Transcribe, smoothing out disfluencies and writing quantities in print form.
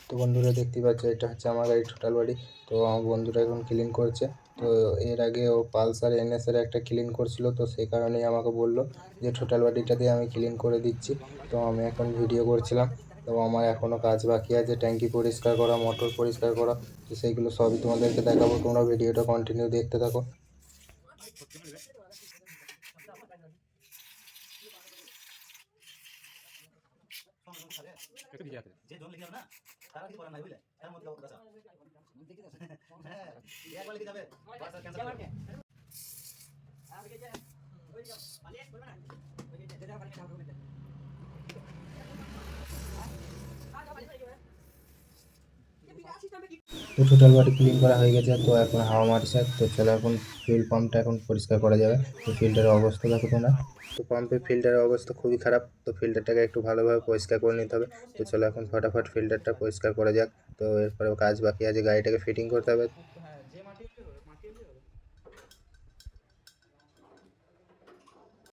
তো বন্ধুরা দেখতেই পাচ্ছ, এটা হচ্ছে আমার গাড়ির টোটাল বডি। তো আমার বন্ধুরা এখন ক্লিন করছে। তো এর আগে ও পালসার এনএসের একটা ক্লিন করছিল, তো সেই কারণেই আমাকে বললো যে টোটাল বডিটা দিয়ে আমি ক্লিন করে দিচ্ছি। তো আমি এখন ভিডিও করছিলাম। তো আমার এখনও কাজ বাকি আছে, ট্যাঙ্কি পরিষ্কার করা, মোটর পরিষ্কার করা। তো সেইগুলো সবই তোমাদেরকে দেখাবো, তোমরা ভিডিওটা কন্টিনিউ দেখতে থাকো। তো টোটাল বডি ক্লিন করা হয়ে গেছে। তো এখন হাওয়া মারছে। তো চলো এখন ফুয়েল পাম্পটা এখন পরিষ্কার করা যাবে। তো ফিল্টারের অবস্থা দেখো তোমরা। তো পাম্পের ফিল্টারের অবস্থা খুবই খারাপ। তো ফিল্টারটাকে একটু ভালোভাবে পরিষ্কার করে নিতে হবে। তো চলো এখন ফটাফট ফিল্টারটা পরিষ্কার করা যাক। তো এরপরে কাজ বাকি আছে, গাড়িটাকে ফিটিং করতে হবে।